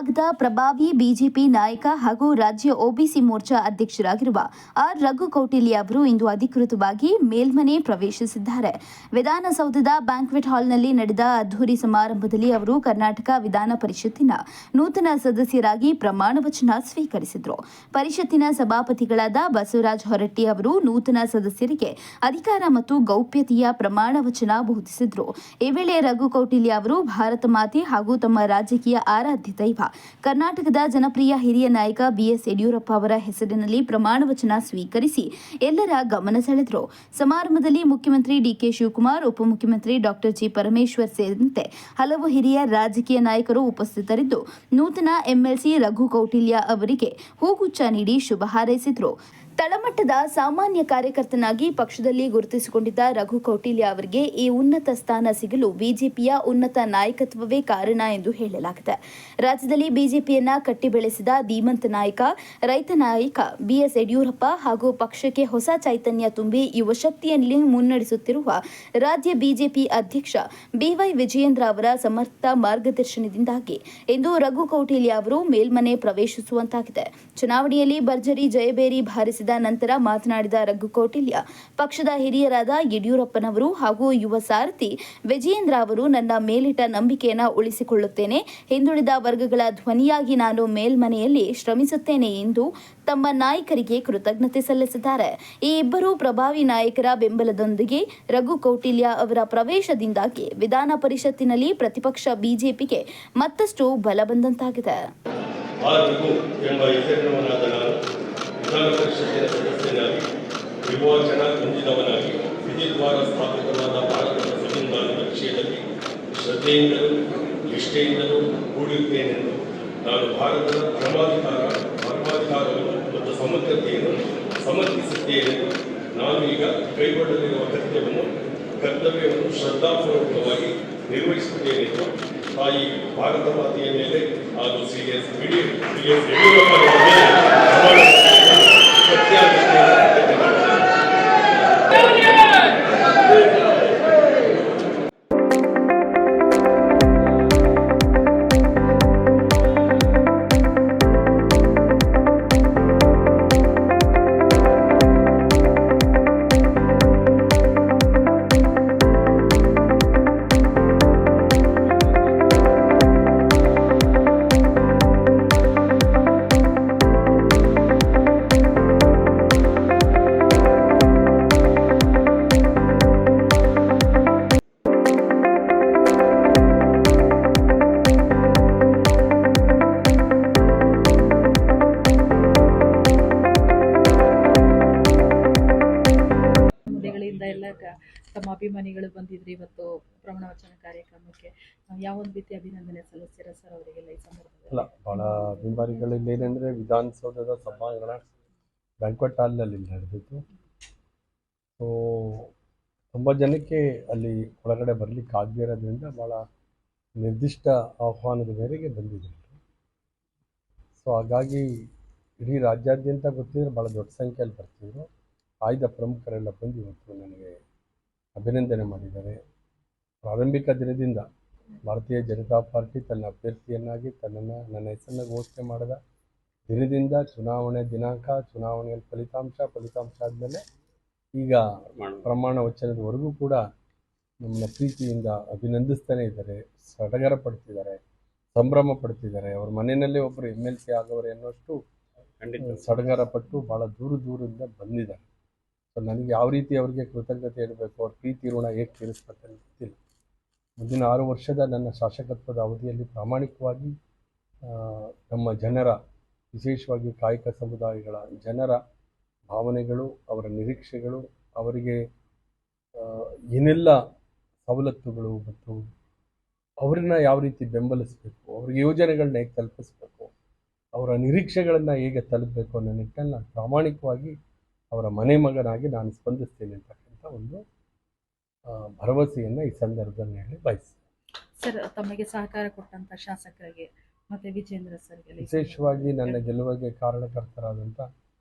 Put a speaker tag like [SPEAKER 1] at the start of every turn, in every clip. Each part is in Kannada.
[SPEAKER 1] ಭಾಗದ ಪ್ರಭಾವಿ ಬಿಜೆಪಿ ನಾಯಕ ಹಾಗೂ ರಾಜ್ಯ ಒಬಿಸಿ ಮೋರ್ಚಾ ಅಧ್ಯಕ್ಷರಾಗಿರುವ ಆರ್ ರಘು ಕೌಟಿಲ್ಯ ಅವರು ಇಂದು ಅಧಿಕೃತವಾಗಿ ಮೇಲ್ಮನೆ ಪ್ರವೇಶಿಸಿದ್ದಾರೆ. ವಿಧಾನಸೌಧದ ಬ್ಯಾಂಕ್ವೆಟ್ ಹಾಲ್ನಲ್ಲಿ ನಡೆದ ಅದ್ದೂರಿ ಸಮಾರಂಭದಲ್ಲಿ ಅವರು ಕರ್ನಾಟಕ ವಿಧಾನ ಪರಿಷತ್ತಿನ ನೂತನ ಸದಸ್ಯರಾಗಿ ಪ್ರಮಾಣ ವಚನ ಸ್ವೀಕರಿಸಿದರು. ಪರಿಷತ್ತಿನ ಸಭಾಪತಿಗಳಾದ ಬಸವರಾಜ ಹೊರಟ್ಟಿ ಅವರು ನೂತನ ಸದಸ್ಯರಿಗೆ ಅಧಿಕಾರ ಮತ್ತು ಗೌಪ್ಯತೆಯ ಪ್ರಮಾಣ ವಚನ ಬೋಧಿಸಿದರು. ಈ ವೇಳೆ ರಘು ಕೌಟಿಲ್ಯ ಅವರು ಭಾರತ ಮಾತೆ ಹಾಗೂ ತಮ್ಮ ರಾಜಕೀಯ ಆರಾಧ್ಯ ದೈವ ಕರ್ನಾಟಕದ ಜನಪ್ರಿಯ ಹಿರಿಯ ನಾಯಕ ಬಿಎಸ್ ಯಡಿಯೂರಪ್ಪ ಅವರ ಹೆಸರಿನಲ್ಲಿ ಪ್ರಮಾಣ ವಚನ ಸ್ವೀಕರಿಸಿ ಎಲ್ಲರ ಗಮನ ಸೆಳೆದರು. ಸಮಾರಂಭದಲ್ಲಿ ಮುಖ್ಯಮಂತ್ರಿ ಡಿಕೆ ಶಿವಕುಮಾರ್, ಉಪಮುಖ್ಯಮಂತ್ರಿ ಡಾಕ್ಟರ್ ಜಿ ಪರಮೇಶ್ವರ್ ಸೇರಿದಂತೆ ಹಲವು ಹಿರಿಯ ರಾಜಕೀಯ ನಾಯಕರು ಉಪಸ್ಥಿತರಿದ್ದು ನೂತನ ಎಂಎಲ್ಸಿ ರಘು ಕೌಟಿಲ್ಯ ಅವರಿಗೆ ಹೂಗುಚ್ಛ ನೀಡಿ ಶುಭ ಹಾರೈಸಿದರು. ತಳಮಟ್ಟದ ಸಾಮಾನ್ಯ ಕಾರ್ಯಕರ್ತನಾಗಿ ಪಕ್ಷದಲ್ಲಿ ಗುರುತಿಸಿಕೊಂಡಿದ್ದ ರಘು ಕೌಟಿಲ್ಯ ಅವರಿಗೆ ಈ ಉನ್ನತ ಸ್ಥಾನ ಸಿಗಲು ಬಿಜೆಪಿಯ ಉನ್ನತ ನಾಯಕತ್ವವೇ ಕಾರಣ ಎಂದು ಹೇಳಲಾಗಿದೆ. ರಾಜ್ಯದಲ್ಲಿ ಬಿಜೆಪಿಯನ್ನ ಕಟ್ಟಿ ಬೆಳೆಸಿದ ಧೀಮಂತ ನಾಯಕ, ರೈತ ನಾಯಕ ಬಿಎಸ್ ಯಡಿಯೂರಪ್ಪ ಹಾಗೂ ಪಕ್ಷಕ್ಕೆ ಹೊಸ ಚೈತನ್ಯ ತುಂಬಿ ಯುವ ಶಕ್ತಿಯಲ್ಲಿ ಮುನ್ನಡೆಸುತ್ತಿರುವ ರಾಜ್ಯ ಬಿಜೆಪಿ ಅಧ್ಯಕ್ಷ ಬಿವೈ ವಿಜಯೇಂದ್ರ ಅವರ ಸಮರ್ಥ ಮಾರ್ಗದರ್ಶನದಿಂದಾಗಿ ಇಂದು ರಘು ಕೌಟಿಲ್ಯ ಅವರು ಮೇಲ್ಮನೆ ಪ್ರವೇಶಿಸುವಂತಾಗಿದೆ. ಚುನಾವಣೆಯಲ್ಲಿ ಭರ್ಜರಿ ಜಯಬೇರಿ ಬಾರಿಸಿದ ನಂತರ ಮಾತನಾಡಿದ ರಘು ಕೌಟಿಲ್ಯ, ಪಕ್ಷದ ಹಿರಿಯರಾದ ಯಡಿಯೂರಪ್ಪನವರು ಹಾಗೂ ಯುವ ಸಾರಥಿ ವಿಜಯೇಂದ್ರ ಅವರು ನನ್ನ ಮೇಲಿಟ್ಟ ನಂಬಿಕೆಯನ್ನು ಉಳಿಸಿಕೊಳ್ಳುತ್ತೇನೆ. ಹಿಂದುಳಿದ ವರ್ಗಗಳ ಧ್ವನಿಯಾಗಿ ನಾನು ಮೇಲ್ಮನೆಯಲ್ಲಿ ಶ್ರಮಿಸುತ್ತೇನೆ ಎಂದು ತಮ್ಮ ನಾಯಕರಿಗೆ ಕೃತಜ್ಞತೆ ಸಲ್ಲಿಸಿದ್ದಾರೆ. ಈ ಇಬ್ಬರು ಪ್ರಭಾವಿ ನಾಯಕರ ಬೆಂಬಲದೊಂದಿಗೆ ರಘು ಕೌಟಿಲ್ಯ ಅವರ ಪ್ರವೇಶದಿಂದಾಗಿ ವಿಧಾನ ಪರಿಷತ್ತಿನಲ್ಲಿ ಪ್ರತಿಪಕ್ಷ ಬಿಜೆಪಿಗೆ ಮತ್ತಷ್ಟು ಬಲ ಬಂದಂತಾಗಿದೆ.
[SPEAKER 2] ವಿಧಾನ ಪರಿಷತ್ತಿನ ಸದಸ್ಯನಾಗಿ ವಿಮೋಚನಾ ಹೊಂದಿದವನಾಗಿ ವಿಧಿದ್ವಾರ ಸ್ಥಾಪಿತವಾದ ಭಾರತದ ಸಂವಿಧಾನದ ವಿಷಯದಲ್ಲಿ ಶ್ರದ್ಧೆಯಿಂದಲೂ ನಿಷ್ಠೆಯಿಂದಲೂ ಕೂಡಿರುತ್ತೇನೆಂದು ನಾನು ಭಾರತದ ಪರಮಾಧಿಕಾರವನ್ನು ಮತ್ತು ಸಮಗ್ರತೆಯನ್ನು ಸಮರ್ಥಿಸುತ್ತೇನೆಂದು ನಾನು ಈಗ ಕೈಗೊಳ್ಳಲಿರುವ ಕರ್ತವ್ಯವನ್ನು ಶ್ರದ್ಧಾಪೂರ್ವಕವಾಗಿ ನಿರ್ವಹಿಸುತ್ತೇನೆಂದು ತಾಯಿ ಭಾರತ ಮಾತೆಯ ಮೇಲೆ ಹಾಗೂ ಶ್ರೀ ಎಸ್ ಯಡಿಯೂರಪ್ಪ
[SPEAKER 3] ಎಲ್ಲ ತಮ್ಮ ಅಭಿಮಾನಿಗಳು ಬಂದಿದ್ರಿ ಇವತ್ತು ಪ್ರಮಾಣ ವಚನ ಕಾರ್ಯಕ್ರಮಕ್ಕೆ. ಯಾವ ಒಂದು ರೀತಿ ಅಭಿನಂದನೆ ಸಲ್ಲಿಸ್ತೀರಾ ಸರ್ ಅವರಿಗೆಲ್ಲ ಈ ಸಂದರ್ಭದಲ್ಲಿ?
[SPEAKER 4] ಅಲ್ಲ, ಭಾಳ ಅಭಿಮಾನಿಗಳಲ್ಲಿ ಏನಂದರೆ ವಿಧಾನಸೌಧದ ಸಭಾಂಗಣ ಬ್ಯಾಂಕ್ವೆಟ್ ಹಾಲ್ನಲ್ಲಿ ನಡೆದಿತ್ತು. ಸೊ ತುಂಬ ಜನಕ್ಕೆ ಅಲ್ಲಿ ಒಳಗಡೆ ಬರಲಿಕ್ಕೆ ಆಗದೇ ಇರೋದ್ರಿಂದ ಭಾಳ ನಿರ್ದಿಷ್ಟ ಆಹ್ವಾನದ ಮೇರೆಗೆ ಬಂದಿದ್ರು. ಸೊ ಹಾಗಾಗಿ ಇಡೀ ರಾಜ್ಯಾದ್ಯಂತ ಗೊತ್ತಿದ್ರೆ ಭಾಳ ದೊಡ್ಡ ಸಂಖ್ಯೆಯಲ್ಲಿ ಬರ್ತಿದ್ರು. ಆಯ್ದ ಪ್ರಮುಖರೆಲ್ಲ ಬಂದು ಇವತ್ತು ನನಗೆ ಅಭಿನಂದನೆ ಮಾಡಿದ್ದಾರೆ. ಪ್ರಾರಂಭಿಕ ದಿನದಿಂದ ಭಾರತೀಯ ಜನತಾ ಪಾರ್ಟಿ ತನ್ನ ಅಭ್ಯರ್ಥಿಯನ್ನಾಗಿ ನನ್ನ ಹೆಸರನ್ನು ಘೋಷಣೆ ಮಾಡಿದ ದಿನದಿಂದ ಚುನಾವಣೆ ದಿನಾಂಕ, ಚುನಾವಣೆಯಲ್ಲಿ ಫಲಿತಾಂಶ ಆದಮೇಲೆ ಈಗ ಪ್ರಮಾಣ ವಚನದವರೆಗೂ ಕೂಡ ನಮ್ಮನ್ನ ಪ್ರೀತಿಯಿಂದ ಅಭಿನಂದಿಸ್ತಾನೆ ಇದ್ದಾರೆ, ಸಡಗರ ಪಡ್ತಿದ್ದಾರೆ, ಸಂಭ್ರಮ ಪಡ್ತಿದ್ದಾರೆ. ಅವ್ರ ಮನೆಯಲ್ಲೇ ಒಬ್ಬರು MLC ಆಗವರು ಎನ್ನುವಷ್ಟು ಸಡಗರ ಪಟ್ಟು ಭಾಳ ದೂರದಿಂದ ಬಂದಿದ್ದಾರೆ. ಸೊ ನನಗೆ ಯಾವ ರೀತಿ ಅವರಿಗೆ ಕೃತಜ್ಞತೆ ಇರಬೇಕು, ಅವ್ರ ಪ್ರೀತಿ ಋಣ ಹೇಗೆ ತೀರಿಸ್ಬೇಕಂತ ಗೊತ್ತಿಲ್ಲ. ಮುಂದಿನ 6 ವರ್ಷದ ನನ್ನ ಶಾಸಕತ್ವದ ಅವಧಿಯಲ್ಲಿ ಪ್ರಾಮಾಣಿಕವಾಗಿ ನಮ್ಮ ಜನರ, ವಿಶೇಷವಾಗಿ ಕಾಯಕ ಸಮುದಾಯಗಳ ಜನರ ಭಾವನೆಗಳು, ಅವರ ನಿರೀಕ್ಷೆಗಳು, ಅವರಿಗೆ ಏನೆಲ್ಲ ಸವಲತ್ತುಗಳು ಮತ್ತು ಅವ್ರನ್ನ ಯಾವ ರೀತಿ ಬೆಂಬಲಿಸಬೇಕು, ಅವ್ರಿಗೆ ಯೋಜನೆಗಳನ್ನ ಹೇಗೆ ತಲುಪಿಸ್ಬೇಕು, ಅವರ ನಿರೀಕ್ಷೆಗಳನ್ನು ಹೇಗೆ ತಲುಪಬೇಕು ಅನ್ನೋ ನಿಟ್ಟಿನಲ್ಲಿ ನಾನು ಪ್ರಾಮಾಣಿಕವಾಗಿ ಅವರ ಮನೆ ಮಗನಾಗಿ ನಾನು ಸ್ಪಂದಿಸ್ತೇನೆ ಅಂತಕ್ಕಂಥ ಒಂದು ಭರವಸೆಯನ್ನು ಈ ಸಂದರ್ಭದಲ್ಲಿ ಹೇಳಿ ಬಯಸ್ತೀನಿ.
[SPEAKER 3] ಸರ್, ತಮಗೆ ಸಹಕಾರ ಕೊಟ್ಟಂಥ ಶಾಸಕರಿಗೆ ಮತ್ತು ವಿಜೇಂದ್ರ ಸರ್ಗೆ,
[SPEAKER 4] ವಿಶೇಷವಾಗಿ ನನ್ನ ಗೆಲುವಿಗೆ ಕಾರಣಕರ್ತರಾದಂಥ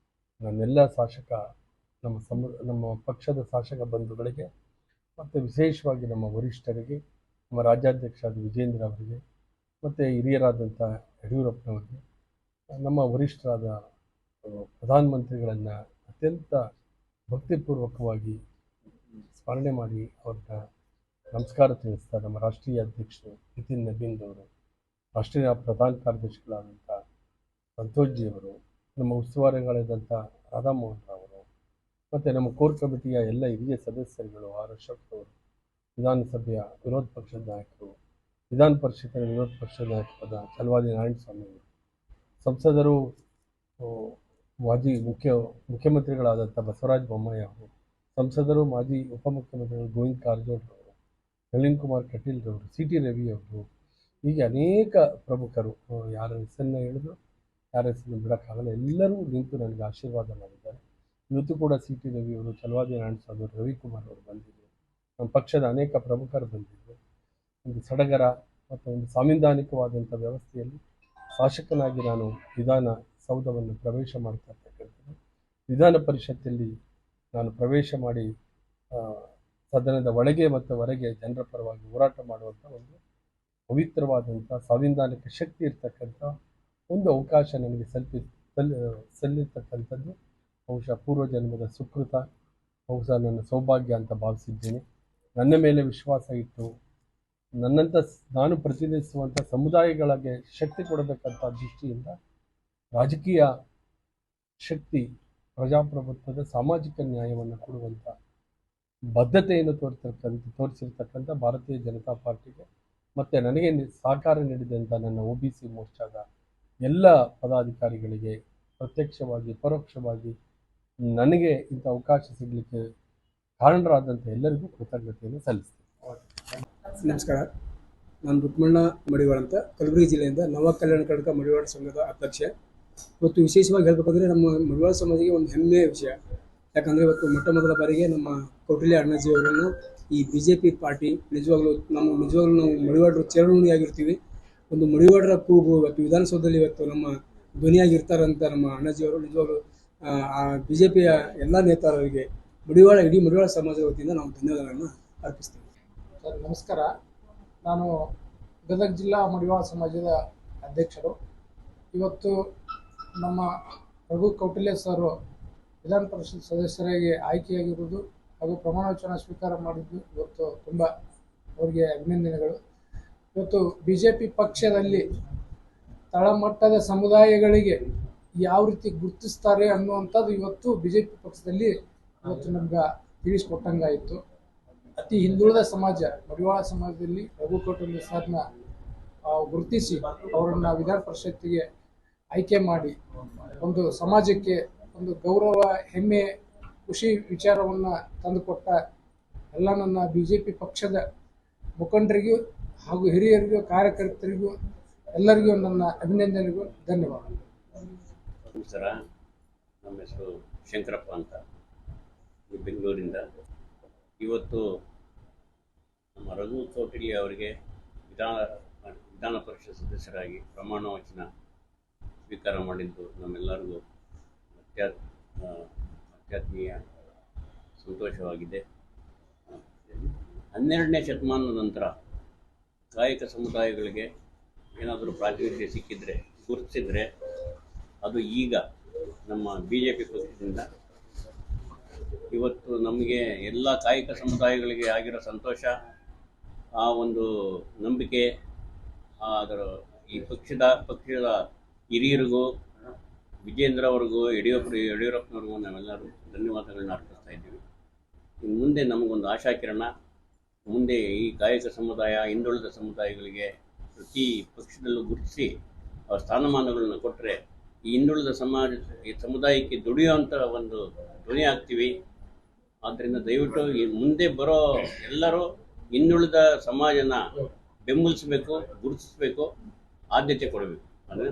[SPEAKER 4] ನನ್ನೆಲ್ಲ ನಮ್ಮ ಪಕ್ಷದ ಶಾಸಕ ಬಂಧುಗಳಿಗೆ ಮತ್ತು ವಿಶೇಷವಾಗಿ ನಮ್ಮ ವರಿಷ್ಠರಿಗೆ, ನಮ್ಮ ರಾಜ್ಯಾಧ್ಯಕ್ಷರಾದ ವಿಜೇಂದ್ರ ಅವರಿಗೆ, ಮತ್ತು ಹಿರಿಯರಾದಂಥ ಯಡಿಯೂರಪ್ಪನವ್ರಿಗೆ, ನಮ್ಮ ವರಿಷ್ಠರಾದ ಪ್ರಧಾನಮಂತ್ರಿಗಳನ್ನು ಅತ್ಯಂತ ಭಕ್ತಿಪೂರ್ವಕವಾಗಿ ಸ್ಮರಣೆ ಮಾಡಿ ಅವ್ರನ್ನ ನಮಸ್ಕಾರ ತಿಳಿಸ್ತಾ ನಮ್ಮ ರಾಷ್ಟ್ರೀಯ ಅಧ್ಯಕ್ಷರು ನಿತಿನ್ ನಬೀನ್ರವರು, ರಾಷ್ಟ್ರೀಯ ಪ್ರಧಾನ ಕಾರ್ಯದರ್ಶಿಗಳಾದಂಥ ಸಂತೋಷ್ಜಿಯವರು, ನಮ್ಮ ಉಸ್ತುವಾರಿಗಳಾದಂಥ ರಾಧಾಮೋಹನ್ ರಾವರು, ಮತ್ತು ನಮ್ಮ ಕೋರ್ ಕಮಿಟಿಯ ಎಲ್ಲ ಹಿರಿಯ ಸದಸ್ಯರುಗಳು, ಆರ್ ಅಶೋಕ್ ಅವರು, ವಿಧಾನಸಭೆಯ ವಿರೋಧ ಪಕ್ಷದ ನಾಯಕರು, ವಿಧಾನ ಪರಿಷತ್ತಿನ ವಿರೋಧ ಪಕ್ಷದ ನಾಯಕರಾದ ಚಲವಾದಿ ನಾರಾಯಣಸ್ವಾಮಿ ಅವರು, ಸಂಸದರು, ಮಾಜಿ ಮುಖ್ಯಮಂತ್ರಿಗಳಾದಂಥ ಬಸವರಾಜ ಬೊಮ್ಮಾಯಿ ಅವರು, ಸಂಸದರು, ಮಾಜಿ ಉಪಮುಖ್ಯಮಂತ್ರಿಗಳು ಗೋವಿಂದ ಕಾರಜೋಳರವರು, ನಳಿನ್ ಕುಮಾರ್ ಕಟೀಲ್ರವರು, ಸಿ.ಟಿ. ರವಿ ಅವರು, ಹೀಗೆ ಅನೇಕ ಪ್ರಮುಖರು, ಯಾರ ಹೆಸರನ್ನ ಹೇಳಿದ್ರು ಯಾರ ಹೆಸರನ್ನು ಬಿಡೋಕ್ಕಾಗಲ್ಲ, ಎಲ್ಲರೂ ನಿಂತು ನನಗೆ ಆಶೀರ್ವಾದ ಮಾಡಿದ್ದಾರೆ. ಇವತ್ತು ಕೂಡ ಸಿ.ಟಿ. ರವಿ ಅವರು, ಚಲವಾದಿ ನಾರಾಯಣಸ್ವಾಮಿ ಅವರು, ರವಿಕುಮಾರ್ ಅವರು ಬಂದಿದ್ದರು, ನಮ್ಮ ಪಕ್ಷದ ಅನೇಕ ಪ್ರಮುಖರು ಬಂದಿದ್ದರು. ಒಂದು ಸಡಗರ ಮತ್ತು ಒಂದು ಸಾಂವಿಧಾನಿಕವಾದಂಥ ವ್ಯವಸ್ಥೆಯಲ್ಲಿ ಶಾಸಕನಾಗಿ ನಾನು ವಿಧಾನಸೌಧವನ್ನು ಪ್ರವೇಶ ಮಾಡ್ತಾ ಇರ್ತಕ್ಕಂಥದ್ದು. ವಿಧಾನ ಪರಿಷತ್ತಲ್ಲಿ ನಾನು ಪ್ರವೇಶ ಮಾಡಿ ಸದನದ ಒಳಗೆ ಮತ್ತು ಹೊರಗೆ ಜನರ ಪರವಾಗಿ ಹೋರಾಟ ಮಾಡುವಂಥ ಒಂದು ಪವಿತ್ರವಾದಂಥ ಸಾಂವಿಧಾನಿಕ ಶಕ್ತಿ ಇರ್ತಕ್ಕಂಥ ಒಂದು ಅವಕಾಶ ನನಗೆ ಸಲ್ಲಿರ್ತಕ್ಕಂಥದ್ದು ಬಹುಶಃ ಪೂರ್ವಜನ್ಮದ ಸುಕೃತ, ಬಹುಶಃ ನನ್ನ ಸೌಭಾಗ್ಯ ಅಂತ ಭಾವಿಸಿದ್ದೇನೆ. ನನ್ನ ಮೇಲೆ ವಿಶ್ವಾಸ ಇಟ್ಟು ನಾನು ಪ್ರತಿನಿಧಿಸುವಂಥ ಸಮುದಾಯಗಳಿಗೆ ಶಕ್ತಿ ಕೊಡಬೇಕಂತ ದೃಷ್ಟಿಯಿಂದ ರಾಜಕೀಯ ಶಕ್ತಿ, ಪ್ರಜಾಪ್ರಭುತ್ವದ ಸಾಮಾಜಿಕ ನ್ಯಾಯವನ್ನು ಕೊಡುವಂಥ ಬದ್ಧತೆಯನ್ನು ತೋರಿಸಿರ್ತಕ್ಕಂಥ ಭಾರತೀಯ ಜನತಾ ಪಾರ್ಟಿಗೆ ಮತ್ತು ನನಗೆ ಸಹಕಾರ ನೀಡಿದಂಥ ನನ್ನ OBC ಮೋರ್ಚಾದ ಎಲ್ಲ ಪದಾಧಿಕಾರಿಗಳಿಗೆ ಪ್ರತ್ಯಕ್ಷವಾಗಿ ಪರೋಕ್ಷವಾಗಿ ನನಗೆ ಇಂಥ ಅವಕಾಶ ಸಿಗಲಿಕ್ಕೆ ಕಾರಣರಾದಂಥ ಎಲ್ಲರಿಗೂ ಕೃತಜ್ಞತೆಯನ್ನು ಸಲ್ಲಿಸ್ತೇನೆ.
[SPEAKER 5] ನಮಸ್ಕಾರ, ನಾನು ರುಕ್ಮಣ್ಣ ಮಡಿವಾಳ ಅಂತ ಕಲಬುರಗಿ ಜಿಲ್ಲೆಯಿಂದ ನವ ಕಲ್ಯಾಣ ಕರ್ನಾಟಕ ಮಡಿವಾಳ ಸಂಘದ ಅಧ್ಯಕ್ಷ. ಇವತ್ತು ವಿಶೇಷವಾಗಿ ಹೇಳಬೇಕಂದ್ರೆ ನಮ್ಮ ಮಡಿವಾಳ ಸಮಾಜಿಗೆ ಒಂದು ಹೆಮ್ಮೆಯ ವಿಷಯ. ಯಾಕಂದರೆ ಇವತ್ತು ಮೊಟ್ಟ ಮೊದಲ ಬಾರಿಗೆ ನಮ್ಮ ಕೌಟಿಲ್ಯ ಅಣ್ಣಾಜಿಯವರನ್ನು ಈ BJP ಪಾರ್ಟಿ ನಿಜವಾಗ್ಲೂ ನಾವು ಮಡಿವಾಳರು ಚೇರ್ಮನಿಯಾಗಿರ್ತೀವಿ. ಒಂದು ಮಡಿವಾಳರ ಕೂಗು ಇವತ್ತು ವಿಧಾನಸೌಧದಲ್ಲಿ ಇವತ್ತು ನಮ್ಮ ಧ್ವನಿಯಾಗಿರ್ತಾರಂತ ನಮ್ಮ ಅಣ್ಣಾಜಿಯವರು. ನಿಜವಾಗ್ಲೂ ಆ BJPಯ ಎಲ್ಲ ನೇತಾರರಿಗೆ ಇಡೀ ಮಡಿವಾಳ ಸಮಾಜದ ವತಿಯಿಂದ ನಾವು ಧನ್ಯವಾದಗಳನ್ನು ಅರ್ಪಿಸ್ತೀವಿ.
[SPEAKER 6] ಸರ್ ನಮಸ್ಕಾರ, ನಾನು ಗದಗ ಜಿಲ್ಲಾ ಮಡಿವಾಳ ಸಮಾಜದ ಅಧ್ಯಕ್ಷರು. ಇವತ್ತು ನಮ್ಮ ರಘು ಕೌಟಿಲ್ಯ ಸರ್ ವಿಧಾನ ಪರಿಷತ್ ಸದಸ್ಯರಾಗಿ ಆಯ್ಕೆಯಾಗಿರುವುದು ಹಾಗೂ ಪ್ರಮಾಣ ವಚನ ಸ್ವೀಕಾರ ಮಾಡಿದ್ದು ಇವತ್ತು ತುಂಬ ಅವರಿಗೆ ಅಭಿನಂದನೆಗಳು. ಇವತ್ತು BJP ಪಕ್ಷದಲ್ಲಿ ತಳಮಟ್ಟದ ಸಮುದಾಯಗಳಿಗೆ ಯಾವ ರೀತಿ ಗುರುತಿಸ್ತಾರೆ ಅನ್ನುವಂಥದ್ದು ಇವತ್ತು BJP ಪಕ್ಷದಲ್ಲಿ ಇವತ್ತು ನಮ್ಗೆ ತಿಳಿಸ್ಕೊಟ್ಟಂಗಾಯಿತು. ಅತಿ ಹಿಂದುಳಿದ ಸಮಾಜ ಮಡಿವಾಳ ಸಮಾಜದಲ್ಲಿ ರಘು ಕೌಟಿಲ್ಯ ಸರ್ನ ಗುರುತಿಸಿ ಅವರನ್ನು ವಿಧಾನ ಪರಿಷತ್ತಿಗೆ ಆಯ್ಕೆ ಮಾಡಿ ಒಂದು ಸಮಾಜಕ್ಕೆ ಒಂದು ಗೌರವ, ಹೆಮ್ಮೆ, ಖುಷಿ ವಿಚಾರವನ್ನು ತಂದುಕೊಟ್ಟ ಎಲ್ಲ ನನ್ನ BJP ಪಕ್ಷದ ಮುಖಂಡರಿಗೂ ಹಾಗೂ ಹಿರಿಯರಿಗೂ ಕಾರ್ಯಕರ್ತರಿಗೂ ಎಲ್ಲರಿಗೂ ನನ್ನ ಅಭಿನಂದನೆಗಳು, ಧನ್ಯವಾದ.
[SPEAKER 7] ನಮಸ್ಕಾರ, ನಮ್ಮ ಹೆಸರು ಶಂಕರಪ್ಪ ಅಂತ, ಬೆಂಗಳೂರಿಂದ. ಇವತ್ತು ನಮ್ಮ ರಘು ಕೌಟಿಲ್ಯ ಅವರಿಗೆ ವಿಧಾನ ಪರಿಷತ್ ಸದಸ್ಯರಾಗಿ ಪ್ರಮಾಣ ವಚನ ಸ್ವೀಕಾರ ಮಾಡಿದ್ದು ನಮ್ಮೆಲ್ಲರಿಗೂ ಅತ್ಯಾತ್ಮೀಯ ಸಂತೋಷವಾಗಿದೆ. 12ನೇ ಶತಮಾನದ ನಂತರ ಕಾಯಕ ಸಮುದಾಯಗಳಿಗೆ ಏನಾದರೂ ಪ್ರಾತಿನಿಧ್ಯ ಸಿಕ್ಕಿದರೆ, ಗುರುತಿಸಿದರೆ ಅದು ಈಗ ನಮ್ಮ BJP ಪಕ್ಷದಿಂದ. ಇವತ್ತು ನಮಗೆ ಎಲ್ಲ ಕಾಯಕ ಸಮುದಾಯಗಳಿಗೆ ಆಗಿರೋ ಸಂತೋಷ, ಆ ಒಂದು ನಂಬಿಕೆ, ಅದರ ಈ ಪಕ್ಷದ ಹಿರಿಯರಿಗೂ, ವಿಜೇಂದ್ರ ಅವ್ರಿಗೂ, ಯಡಿಯೂರಪ್ಪನವ್ರಿಗೂ ನಾವೆಲ್ಲರೂ ಧನ್ಯವಾದಗಳನ್ನ ಅರ್ಪಿಸ್ತಾ ಇದ್ದೀವಿ. ಇನ್ನು ಮುಂದೆ ನಮಗೊಂದು ಆಶಾಕಿರಣ, ಮುಂದೆ ಈ ಕಾಯಕ ಸಮುದಾಯ, ಹಿಂದುಳಿದ ಸಮುದಾಯಗಳಿಗೆ ಪ್ರತಿ ಪಕ್ಷದಲ್ಲೂ ಗುರುತಿಸಿ ಅವರ ಸ್ಥಾನಮಾನಗಳನ್ನು ಕೊಟ್ಟರೆ ಈ ಹಿಂದುಳಿದ ಈ ಸಮುದಾಯಕ್ಕೆ ದುಡಿಯುವಂಥ ಒಂದು ಧ್ವನಿ ಆಗ್ತೀವಿ. ಆದ್ದರಿಂದ ದಯವಿಟ್ಟು ಈ ಮುಂದೆ ಬರೋ ಎಲ್ಲರೂ ಹಿಂದುಳಿದ ಸಮಾಜನ ಬೆಂಬಲಿಸಬೇಕು, ಗುರುತಿಸಬೇಕು, ಆದ್ಯತೆ ಕೊಡಬೇಕು. ಅಂದರೆ